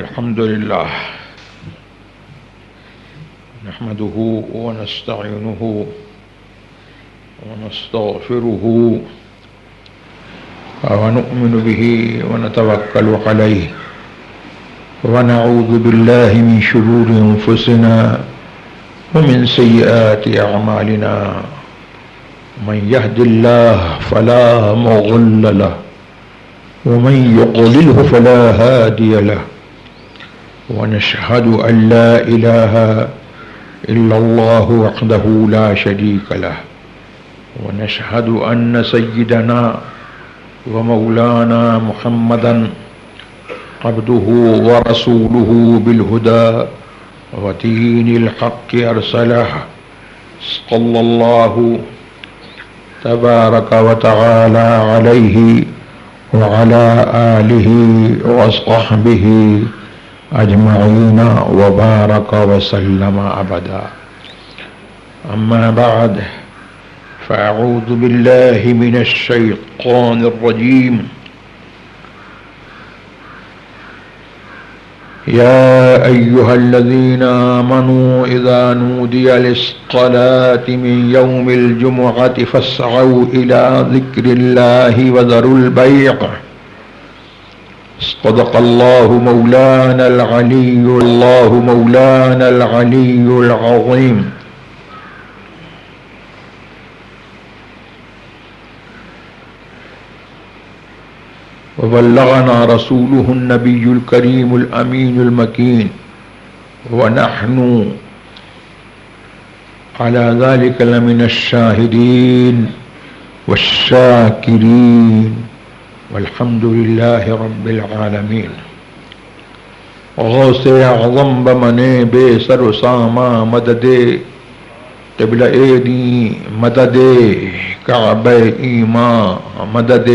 الحمد لله نحمده ونستعينه ونستغفره ونؤمن به ونتوكل عليه ونعوذ بالله من شرور أنفسنا ومن سيئات أعمالنا من يهد الله فلا مضل له ومن يضلله فلا هادي له ونشهد أن لا إله إلا الله وحده لا شريك له ونشهد أن سيدنا ومولانا محمدا عبده ورسوله بالهدى ودين الحق أرسله صلى الله تبارك وتعالى عليه وعلى آله وصحبه أجمعين وبارك وسلم أبدا. أما بعد فأعوذ بالله من الشيطان الرجيم. يا أيها الذين آمنوا إذا نودي للصلاة من يوم الجمعة فاسعوا إلى ذكر الله وذروا البيع. صدق الله مولانا العلي العظيم. وبلغنا رسوله النبي الكريم الأمين المكين ونحن على ذلك لمن الشاهدين والشاكرين والحمد لله رب العالمين. غوث اعظم بمنے بے سر و ساما مدد قبلہ ایدی مدد کعبہ ایمان مدد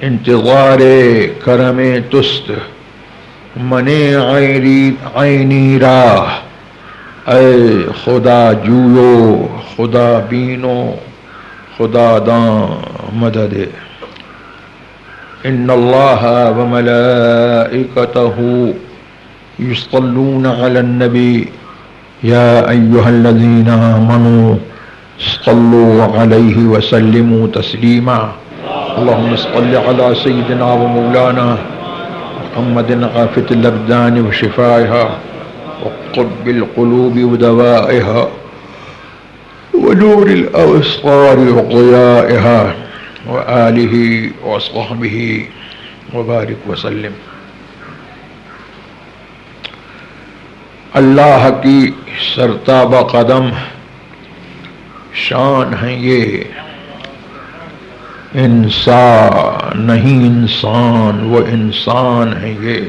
انتظار کرم تست منے عینی راہ اے خدا جویو خدا بینو خدا داں مدد. ان اللہ وملائکتہ یصلون علی النبی یا ایہا الذین آمنوا صلوا علیہ وسلموا تسلیما. اللهم صل على سيدنا ومولانا محمد عافية الأبدان وشفائها وقرب القلوب ودوائها ونور الأبصار وضيائها وآله وصحبه وبارك وسلم. اللہ کی سرتابہ قدم شان ہے یہ انسان نہیں انسان وہ انسان ہے یہ.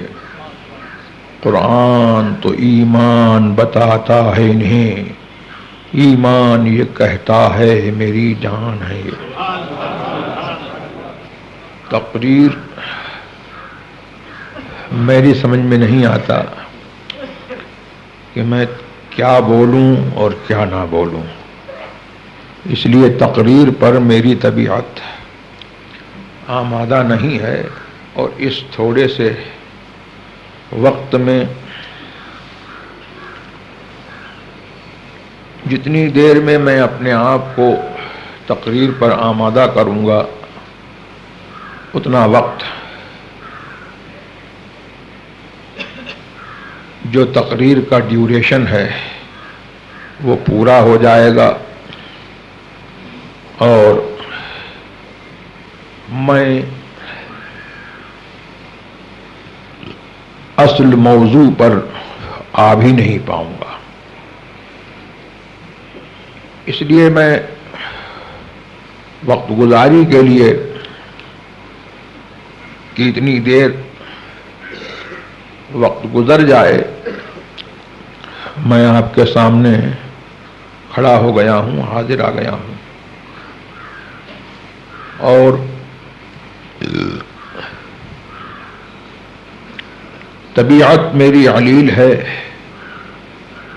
قرآن تو ایمان بتاتا ہے انہیں ایمان یہ کہتا ہے میری جان ہے یہ. تقریر میری سمجھ میں نہیں آتا کہ میں کیا بولوں اور کیا نہ بولوں، اس لیے تقریر پر میری طبیعت آمادہ نہیں ہے. اور اس تھوڑے سے وقت میں جتنی دیر میں میں اپنے آپ کو تقریر پر آمادہ کروں گا اتنا وقت جو تقریر کا ڈیوریشن ہے وہ پورا ہو جائے گا اور میں اصل موضوع پر آ بھی نہیں پاؤں گا. اس لیے میں وقت گزاری کے لیے کہ اتنی دیر وقت گزر جائے میں آپ کے سامنے کھڑا ہو گیا ہوں، حاضر آ گیا ہوں. اور طبیعت میری علیل ہے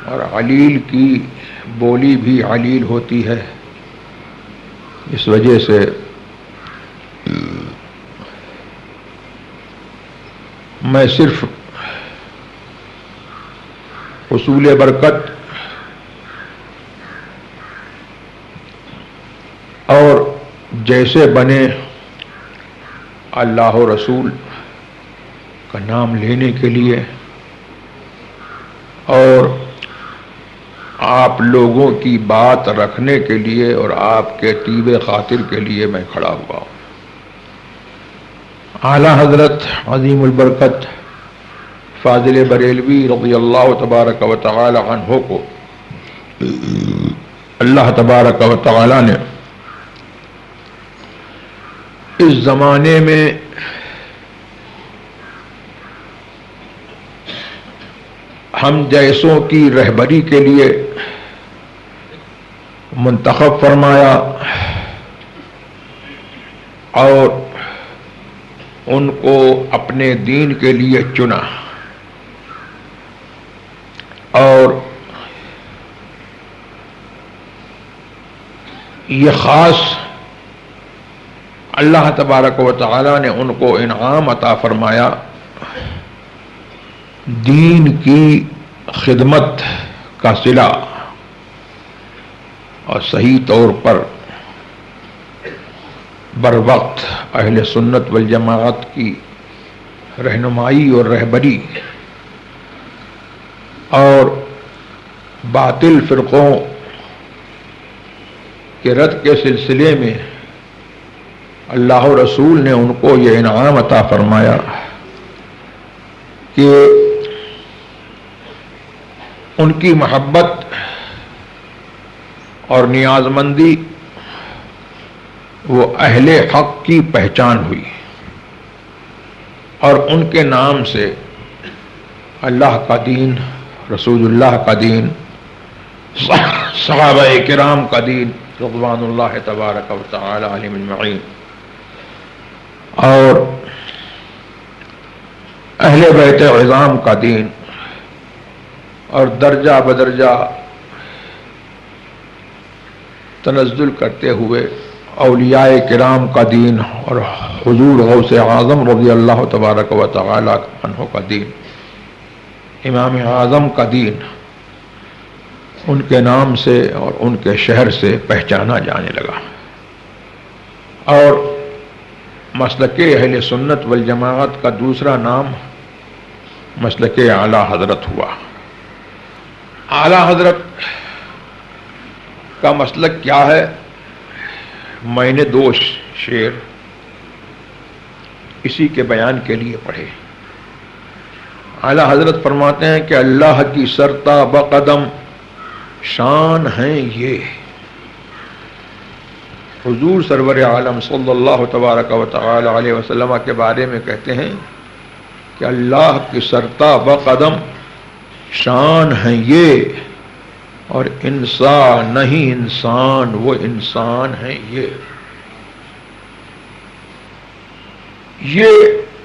اور علیل کی بولی بھی علیل ہوتی ہے. اس وجہ سے میں صرف حصول برکت اور جیسے بنے اللہ و رسول کا نام لینے کے لیے اور آپ لوگوں کی بات رکھنے کے لیے اور آپ کے طیب خاطر کے لیے میں کھڑا ہوا ہوں۔ اعلیٰ حضرت عظیم البرکت فاضل بریلوی رضی اللہ تبارک و تعالی عنہ کو اللہ تبارک و تعالی نے اس زمانے میں ہم جیسوں کی رہبری کے لیے منتخب فرمایا اور ان کو اپنے دین کے لیے چنا، اور یہ خاص اللہ تبارک و تعالی نے ان کو انعام عطا فرمایا دین کی خدمت کا صلہ اور صحیح طور پر بر وقت اہل سنت والجماعت کی رہنمائی اور رہبری اور باطل فرقوں کے رد کے سلسلے میں اللہ و رسول نے ان کو یہ انعام عطا فرمایا کہ ان کی محبت اور نیاز مندی وہ اہل حق کی پہچان ہوئی، اور ان کے نام سے اللہ کا دین، رسول اللہ کا دین، صحابہ کرام کا دین رضوان اللہ تبارک و تعالی علیہم اجمعین اور اہل بیت عظام کا دین، اور درجہ بدرجہ تنزل کرتے ہوئے اولیاء کرام کا دین اور حضور غوث اعظم رضی اللہ تبارک و تعالی عنہ کا دین، امام اعظم کا دین ان کے نام سے اور ان کے شہر سے پہچانا جانے لگا، اور مسلک اہل سنت والجماعت کا دوسرا نام مسلک اعلی حضرت ہوا۔ اعلی حضرت کا مسلک کیا ہے؟ میں نے دو شعر اسی کے بیان کے لیے پڑھے۔ اعلی حضرت فرماتے ہیں کہ اللہ کی سرتا بقدم شان ہیں یہ، حضور سرور عالم صلی اللہ تبارک و تعالی علیہ وسلم کے بارے میں کہتے ہیں کہ اللہ کی سرتا بقدم شان ہیں یہ، اور انسان نہیں انسان وہ انسان ہیں یہ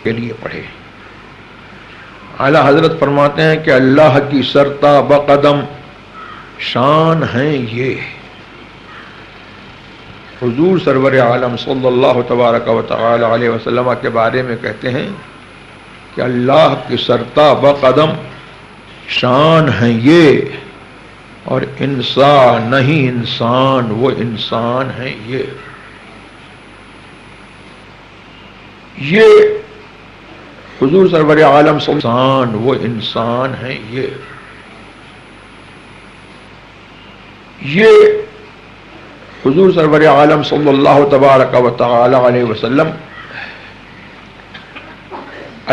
کے لیے پڑھے۔ اعلیٰ حضرت فرماتے ہیں کہ اللہ کی سرتا بقدم شان ہیں یہ، حضور سرور عالم صلی اللہ تبارک و تعالی علیہ وسلم کے بارے میں کہتے ہیں کہ اللہ کی سرتا بقدم شان ہیں یہ، اور انسان نہیں انسان وہ انسان ہیں یہ حضور سرور عالم صلی اللہ علیہ وسلم وہ انسان ہیں یہ حضور سرور عالم صلی اللہ تبارک و تعالی علیہ وسلم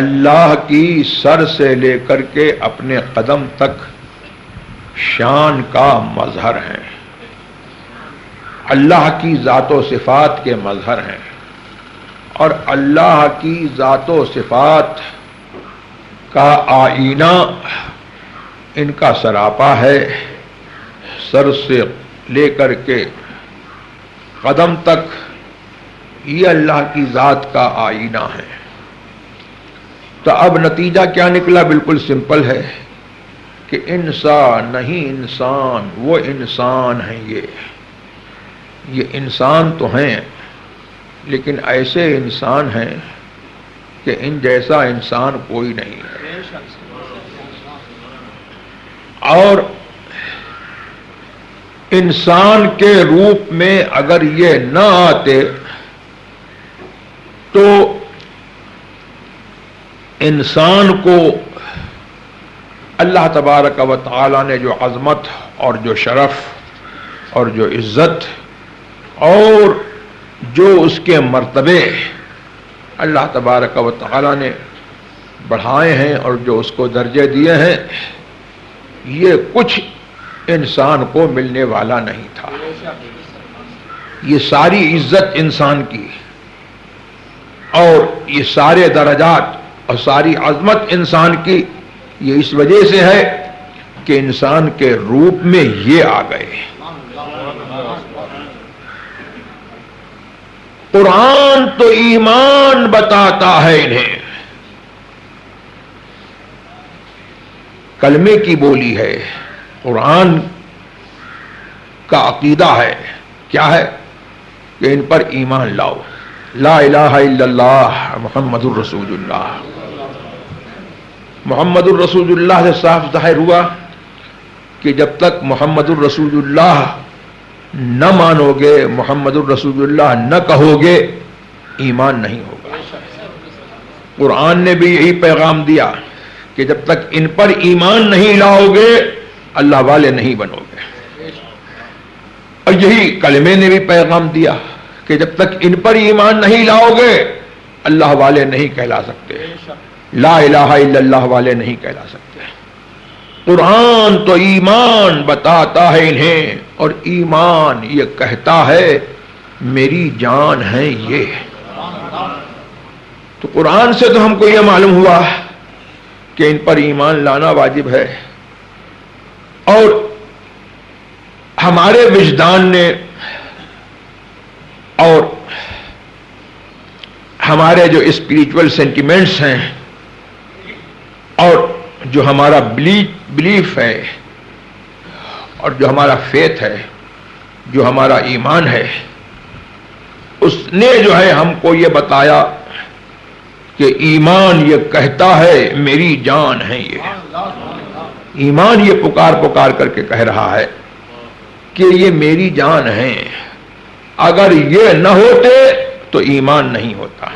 اللہ کی سر سے لے کر کے اپنے قدم تک شان کا مظہر ہیں، اللہ کی ذات و صفات کے مظہر ہیں، اور اللہ کی ذات و صفات کا آئینہ ان کا سراپا ہے، سر سے لے کر کے قدم تک یہ اللہ کی ذات کا آئینہ ہے۔ تو اب نتیجہ کیا نکلا؟ بالکل سمپل ہے کہ انسان نہیں انسان وہ انسان ہیں یہ انسان تو ہیں، لیکن ایسے انسان ہیں کہ ان جیسا انسان کوئی نہیں ہے۔ اور انسان کے روپ میں اگر یہ نہ آتے تو انسان کو اللہ تبارک و تعالی نے جو عظمت اور جو شرف اور جو عزت اور جو اس کے مرتبے اللہ تبارک و تعالی نے بڑھائے ہیں اور جو اس کو درجے دیے ہیں، یہ کچھ انسان کو ملنے والا نہیں تھا۔ یہ ساری عزت انسان کی اور یہ سارے درجات اور ساری عظمت انسان کی یہ اس وجہ سے ہے کہ انسان کے روپ میں یہ آ گئے۔ قرآن تو ایمان بتاتا ہے انہیں، کلمے کی بولی ہے، قرآن کا عقیدہ ہے، کیا ہے کہ ان پر ایمان لاؤ، لا الہ الا اللہ محمد الرسول اللہ۔ محمد الرسول اللہ سے صاف ظاہر ہوا کہ جب تک محمد الرسول اللہ نہ مانو گے، محمد الرسول اللہ نہ کہو گے، ایمان نہیں ہوگا۔ قرآن نے بھی یہی پیغام دیا کہ جب تک ان پر ایمان نہیں لاؤ گے اللہ والے نہیں بنو گے، اور یہی کلمے نے بھی پیغام دیا کہ جب تک ان پر ایمان نہیں لاؤ گے اللہ والے نہیں کہلا سکتے، لا الہ الا اللہ والے نہیں کہلا سکتے۔ قرآن تو ایمان بتاتا ہے انہیں، اور ایمان یہ کہتا ہے میری جان ہے یہ۔ تو قرآن سے تو ہم کو یہ معلوم ہوا کہ ان پر ایمان لانا واجب ہے، اور ہمارے وجدان نے اور ہمارے جو اسپریچول سینٹیمنٹس ہیں اور جو ہمارا بلیف ہے اور جو ہمارا فیتھ ہے، جو ہمارا ایمان ہے، اس نے جو ہے ہم کو یہ بتایا کہ ایمان یہ کہتا ہے میری جان ہے یہ۔ ایمان یہ پکار پکار کر کے کہہ رہا ہے کہ یہ میری جان ہے، اگر یہ نہ ہوتے تو ایمان نہیں ہوتا۔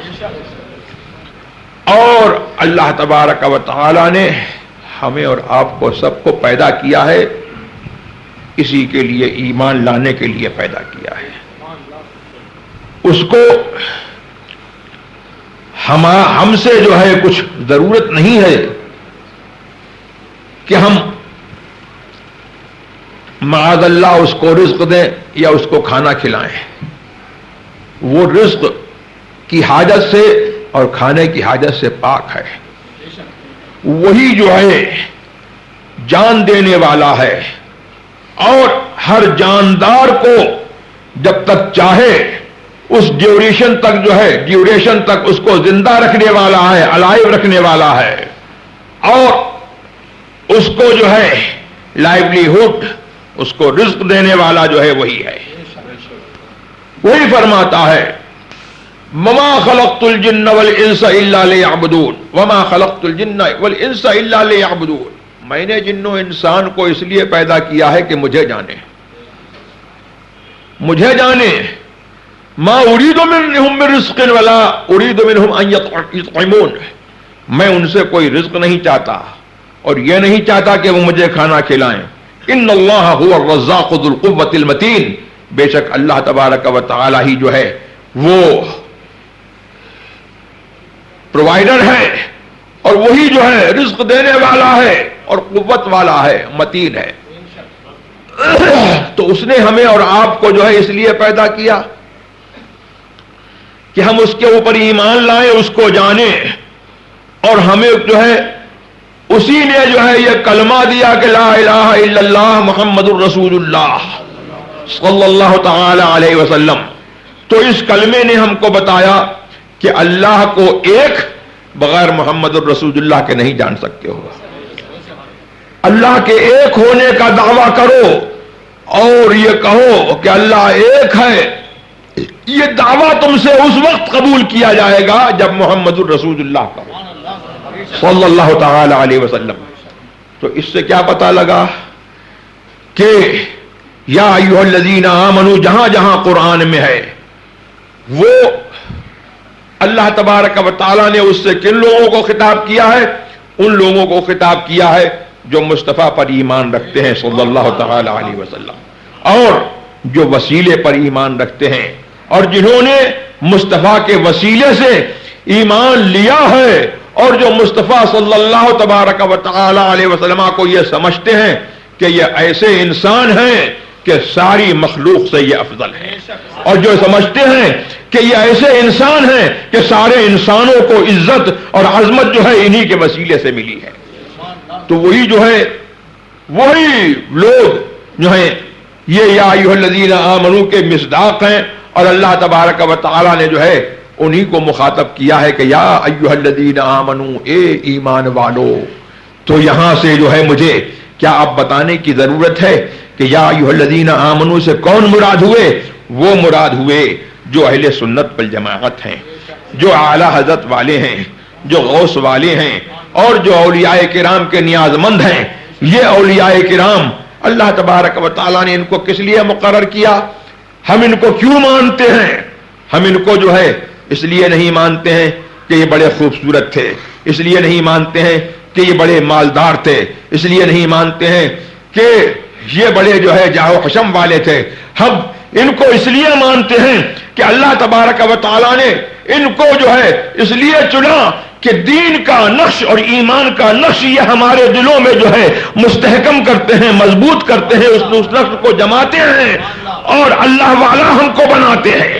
اور اللہ تبارک و تعالی نے ہمیں اور آپ کو سب کو پیدا کیا ہے اسی کے لیے، ایمان لانے کے لیے پیدا کیا ہے۔ اس کو ہم سے جو ہے کچھ ضرورت نہیں ہے کہ ہم معاذ اللہ اس کو رزق دیں یا اس کو کھانا کھلائیں۔ وہ رزق کی حاجت سے اور کھانے کی حاجت سے پاک ہے۔ وہی جو ہے جان دینے والا ہے، اور ہر جاندار کو جب تک چاہے اس ڈیوریشن تک اس کو زندہ رکھنے والا ہے، الائیو رکھنے والا ہے، اور اس کو جو ہے لائیولیہوڈ، اس کو رزق دینے والا جو ہے وہی ہے۔ وہی فرماتا ہے وما خلقت الجن والانس الا ليعبدون، وما خلقت الجن والانس الا ليعبدون، میں نے جن و انسان کو اس لیے پیدا کیا ہے کہ مجھے جانے، مجھے جانے۔ ما اريد منهم من رزق ولا اريد منهم ان يطعمون، میں ان سے کوئی رزق نہیں چاہتا اور یہ نہیں چاہتا کہ وہ مجھے کھانا کھلائیں۔ ان اللہ هو الرزاق ذو القوة المتین، بے شک اللہ تبارک و تعالی ہی جو ہے وہ پرووائڈر ہے، اور وہی جو ہے رزق دینے والا ہے اور قوت والا ہے، متین ہے۔ تو اس نے ہمیں اور آپ کو جو ہے اس لیے پیدا کیا کہ ہم اس کے اوپر ایمان لائیں، اس کو جانیں، اور ہمیں جو ہے اسی نے جو ہے یہ کلمہ دیا کہ لا الہ الا اللہ محمد الرسول اللہ صلی اللہ تعالی علیہ وسلم۔ تو اس کلمے نے ہم کو بتایا کہ اللہ کو ایک بغیر محمد الرسول اللہ کے نہیں جان سکتے ہو۔ اللہ کے ایک ہونے کا دعویٰ کرو اور یہ کہو کہ اللہ ایک ہے، یہ دعویٰ تم سے اس وقت قبول کیا جائے گا جب محمد الرسول اللہ کہو صلی اللہ تعالی علیہ وسلم۔ تو اس سے کیا پتا لگا کہ یا ایھا الذین آمنوا جہاں جہاں قرآن میں ہے وہ اللہ تبارک و تعالیٰ نے اس سے کن لوگوں کو خطاب کیا ہے؟ ان لوگوں کو خطاب کیا ہے جو مصطفیٰ پر ایمان رکھتے ہیں صلی اللہ تعالی علیہ وسلم، اور جو وسیلے پر ایمان رکھتے ہیں، اور جنہوں نے مصطفیٰ کے وسیلے سے ایمان لیا ہے، اور جو مصطفیٰ صلی اللہ تبارک و تعالی علیہ وسلم کو یہ سمجھتے ہیں کہ یہ ایسے انسان ہیں کہ ساری مخلوق سے یہ افضل ہیں، اور جو سمجھتے ہیں کہ یہ ایسے انسان ہیں کہ سارے انسانوں کو عزت اور عظمت جو ہے انہی کے وسیلے سے ملی ہے۔ تو وہی جو ہے وہی لوگ جو ہیں یہ یا ایھا الذین آمنوا کے مصداق ہیں، اور اللہ تبارک و تعالی نے جو ہے انہی کو مخاطب کیا ہے کہ یا ایھا الذین آمنوا، اے ایمان والو۔ تو یہاں سے جو ہے مجھے کیا اب بتانے کی ضرورت ہے کہ یا ایھا الذین آمنوا سے کون مراد ہوئے؟ وہ مراد ہوئے جو اہل سنت والجماعت ہیں، جو اعلی حضرت والے ہیں، جو غوث والے ہیں، اور جو اولیاء کرام کے نیاز مند ہیں۔ یہ اولیاء کرام اللہ تبارک و تعالیٰ نے ان کو کس لیے مقرر کیا؟ ہم ان کو کیوں مانتے ہیں؟ ہم ان کو جو ہے اس لیے نہیں مانتے ہیں کہ یہ بڑے خوبصورت تھے، اس لیے نہیں مانتے ہیں کہ یہ بڑے مالدار تھے، اس لیے نہیں مانتے ہیں کہ یہ بڑے جو ہے جاہ و حشم والے تھے۔ ہم ان کو اس لیے مانتے ہیں کہ اللہ تبارک و تعالیٰ نے ان کو جو ہے اس لیے چنا کہ دین کا نقش اور ایمان کا نقش یہ ہمارے دلوں میں جو ہے مستحکم کرتے ہیں، مضبوط کرتے ہیں، اس نقش کو جماتے ہیں اور اللہ والا ہم کو بناتے ہیں،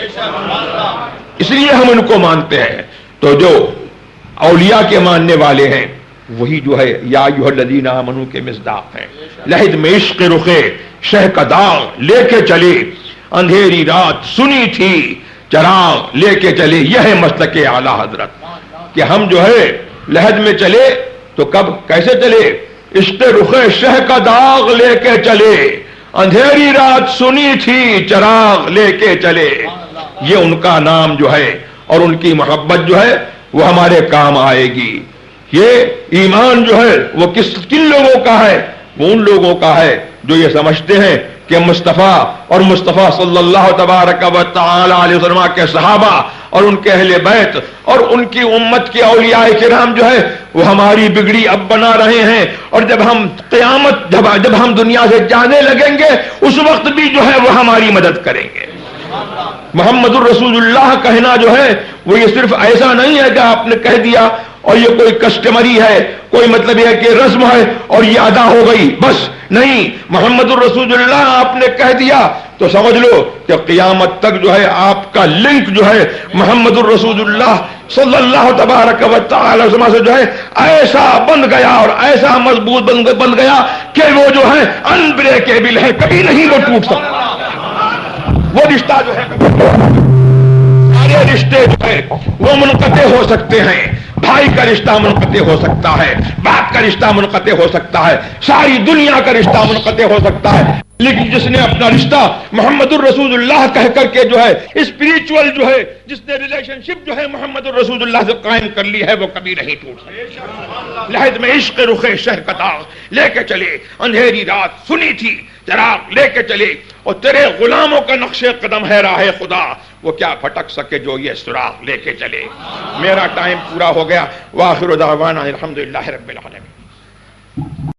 اس لیے ہم ان کو مانتے ہیں۔ تو جو اولیاء کے ماننے والے ہیں وہی جو ہے یا ایھا الذین آمنوا کے مصداق ہیں۔ لحد میں عشق رخے شہ کا داغ لے کے چلے، اندھیری رات سنی تھی چراغ لے کے چلے، یہ ہے مسلک اعلیٰ حضرت کہ ہم جو ہے لحد میں چلے تو کب کیسے چلے؟ عشق رخے شہ کا داغ لے کے چلے، اندھیری رات سنی تھی چراغ لے کے چلے۔ یہ ان کا نام جو ہے اور ان کی محبت جو ہے وہ ہمارے کام آئے گی۔ یہ ایمان جو ہے وہ کن لوگوں کا ہے؟ وہ ان لوگوں کا ہے جو یہ سمجھتے ہیں کہ مصطفیٰ اور مصطفیٰ صلی اللہ تبارک و تعالی علیہ وسلم کے صحابہ اور ان کے اہل بیت اور ان کی امت کے اولیاء کرام جو ہے وہ ہماری بگڑی اب بنا رہے ہیں، اور جب ہم قیامت جب ہم دنیا سے جانے لگیں گے اس وقت بھی جو ہے وہ ہماری مدد کریں گے۔ محمد الرسول اللہ کہنا جو ہے وہ یہ صرف ایسا نہیں ہے کہ آپ نے کہہ دیا اور یہ کوئی کسٹمری ہے، کوئی مطلب یہ کہ رسم ہے اور یہ ادا ہو گئی، بس نہیں۔ محمد الرسول اللہ آپ نے کہہ دیا تو سمجھ لو کہ قیامت تک جو ہے آپ کا لنک جو ہے محمد الرسول اللہ صلی اللہ تبارک و تعالی وسلم سے جو ہے ایسا بن گیا اور ایسا مضبوط بن گیا کہ وہ جو ہے انبریکیبل ہے، کبھی نہیں وہ ٹوٹ سکتا۔ وہ رشتہ جو ہے سارے رشتے جو ہے وہ منقطع ہو سکتے ہیں، بھائی کا رشتہ منقطع ہو سکتا ہے، باپ کا رشتہ منقطع ہو سکتا ہے، ساری دنیا کا رشتہ منقطع ہو سکتا ہے، لیکن جس نے اپنا رشتہ محمد الرسول اللہ کہہ کر کے جو ہے اسپریچول جو ہے جس نے ریلیشن شپ جو ہے محمد الرسول اللہ سے قائم کر لی ہے وہ کبھی نہیں ٹوٹ سکتا۔ لحد میں عشق رخے شہ کا داغ لے کے چلے، اندھیری رات سنی تھی چراغ لے کے چلے، اور تیرے غلاموں کا نقش قدم ہے راہ خدا، وہ کیا پھٹک سکے جو یہ سراغ لے کے چلے۔ میرا ٹائم پورا ہو گیا، وآخر دعوانا الحمدللہ رب العالمین۔